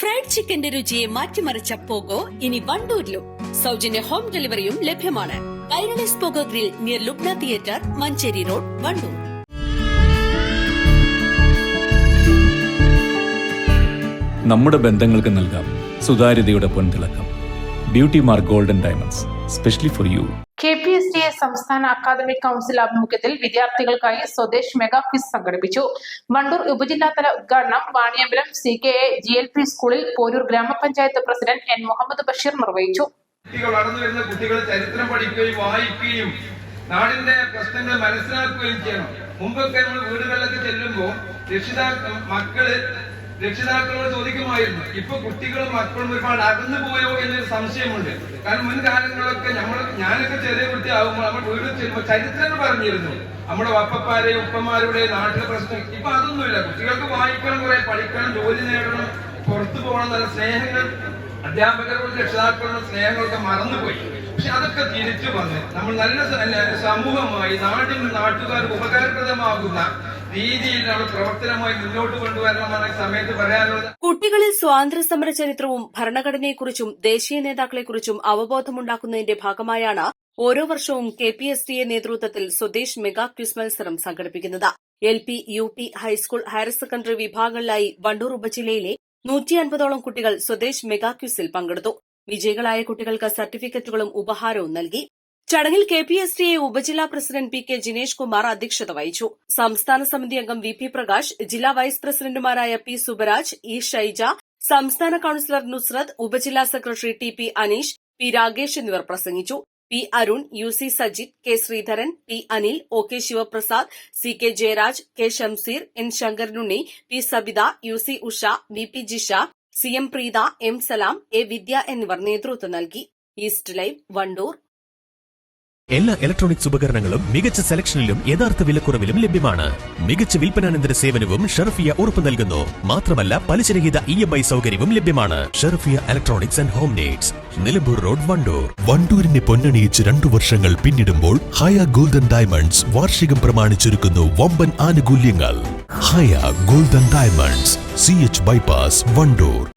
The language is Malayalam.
ഫ്രൈഡ് ചിക്കന്റെ രുചിയെ മാറ്റിമറിച്ച പോഗോ ഇനി വണ്ടൂരിലും. സൗജന്യ ഹോം ഡെലിവറിയും ലഭ്യമാണ്. Kairali's pogo grill near Lubna theatre, Manjeri road, Wandoor. നമ്മുടെ ബന്ധങ്ങൾക്ക് നൽകാം സുതാര്യതയുടെ പൊൻതിളക്കം. Beauty mark golden diamonds, specially for you. KPSTA സംസ്ഥാന അക്കാദമിക് കൗൺസിൽ ആഭിമുഖ്യത്തിൽ വിദ്യാർത്ഥികൾക്കായി സ്വദേശ് മെഗാ ക്വിസ് സംഘടിപ്പിച്ചു. വണ്ടൂർ ഉപജില്ലാതല ഉദ്ഘാടനം വാണിയമ്പലം CKA GLP സ്കൂളിൽ പോരൂർ ഗ്രാമപഞ്ചായത്ത് പ്രസിഡന്റ് N മുഹമ്മദ് ബഷീർ നിർവഹിച്ചു. വളർന്നു വരുന്ന കുട്ടികൾ ചരിത്രം പഠിക്കുകയും വായിക്കുകയും നാടിന്റെ പ്രശ്നങ്ങൾ മനസ്സിലാക്കുകയും ചെയ്യണം. മുമ്പൊക്കെ നമ്മൾ വീടുകളിലൊക്കെ ചെല്ലുമ്പോൾ രക്ഷിതാക്കളോട് ചോദിക്കുമായിരുന്നു. ഇപ്പൊ കുട്ടികളും മക്കളും ഒരുപാട് അകന്നു പോയോ എന്നൊരു സംശയമുണ്ട്. കാരണം മുൻകാലങ്ങളിലൊക്കെ ഞാനൊക്കെ ചെറിയ കുട്ടിയാകുമ്പോൾ നമ്മൾ വീട്ടിൽ ചെല്ലുമ്പോൾ ചരിത്രങ്ങൾ പറഞ്ഞിരുന്നു. നമ്മുടെ വപ്പന്മാരെയും ഉപ്പന്മാരുടെയും നാട്ടിലെ പ്രശ്നം. ഇപ്പൊ അതൊന്നുമില്ല. കുട്ടികൾക്ക് വായിക്കണം, കുറെ പഠിക്കണം, ജോലി നേടണം, പുറത്തു പോകണം, നല്ല സ്നേഹങ്ങൾ, അധ്യാപകരോട് രക്ഷിതാക്കളുടെ സ്നേഹങ്ങളൊക്കെ മറന്നുപോയി. പക്ഷെ അതൊക്കെ തിരിച്ചു വന്ന് നമ്മൾ നല്ല സമൂഹമായി നാട്ടുകാർക്ക് ഉപകാരപ്രദമാകുന്ന രീതിയിൽ നമ്മൾ പ്രവർത്തനമായി മുന്നോട്ട് കൊണ്ടുവരണമെന്നാണ് സമയത്ത് പറയാനുള്ളത്. കുട്ടികളിൽ സ്വാതന്ത്ര്യ സമര ചരിത്രവും ഭരണഘടനയെക്കുറിച്ചും ദേശീയ നേതാക്കളെക്കുറിച്ചും അവബോധമുണ്ടാക്കുന്നതിന്റെ ഭാഗമായാണ് ഓരോ വർഷവും KPSTA നേതൃത്വത്തിൽ സ്വദേശ് മെഗാ ക്വിസ് മത്സരം സംഘടിപ്പിക്കുന്നത്. LP, UP, high school, higher secondary വിഭാഗങ്ങളിലായി വണ്ടൂർ ഉപജില്ലയിലെ 150ഓളം കുട്ടികൾ സ്വദേശ് മെഗാ ക്വിസിൽ പങ്കെടുത്തു. വിജയികളായ കുട്ടികൾക്ക് സർട്ടിഫിക്കറ്റുകളും ഉപഹാരവും നൽകി. ചടങ്ങിൽ KPSTA ഉപജില്ലാ പ്രസിഡന്റ് PK ജിനേഷ് കുമാർ അധ്യക്ഷത വഹിച്ചു. സംസ്ഥാന സമിതി അംഗം VP പ്രകാശ്, ജില്ലാ വൈസ് പ്രസിഡന്റുമാരായ P സുബരാജ്, E ഷൈജ, സംസ്ഥാന കൌൺസിലർ നുസ്രത്, ഉപജില്ലാ secretary TP Aneesh, P Ragesh എന്നിവർ പ്രസംഗിച്ചു. P Arun, UC Sajith, K Sreedharan, P Anil, OK Sivaprasad, CK Jayaraj, K Shamseer, N Sankaranunni, P Sabitha, UC Usha, VP Jisha, CM Preetha, M Salam, A വിദ്യ എന്നിവർ നേതൃത്വം നൽകി. East live, Wandoor. എല്ലാ ഇലക്ട്രോണിക്സ് ഉപകരണങ്ങളും മികച്ച സെലക്ഷനിലും യഥാർത്ഥ വിലക്കുറവിലും ലഭ്യമാണ്. മികച്ച വിൽപ്പനാനന്തര സേവനവും ഷെർഫിയ ഉറപ്പു നൽകുന്നു. മാത്രമല്ല പലിശരഹിത EMI സൗകര്യവും ലഭ്യമാണ്. Sherfiya electronics and home needs, Nilambur road, Wandoor. വണ്ടൂരിനെ പൊന്നണിയിച്ച് 2 വർഷങ്ങൾ പിന്നിടുമ്പോൾ ഹയ ഗോൾഡൻ ഡയമണ്ട്സ് വാർഷികം പ്രമാണിച്ചൊരുക്കുന്നു വമ്പൻ ആനുകൂല്യങ്ങൾ. Haya golden diamonds, CH bypass, Wandoor.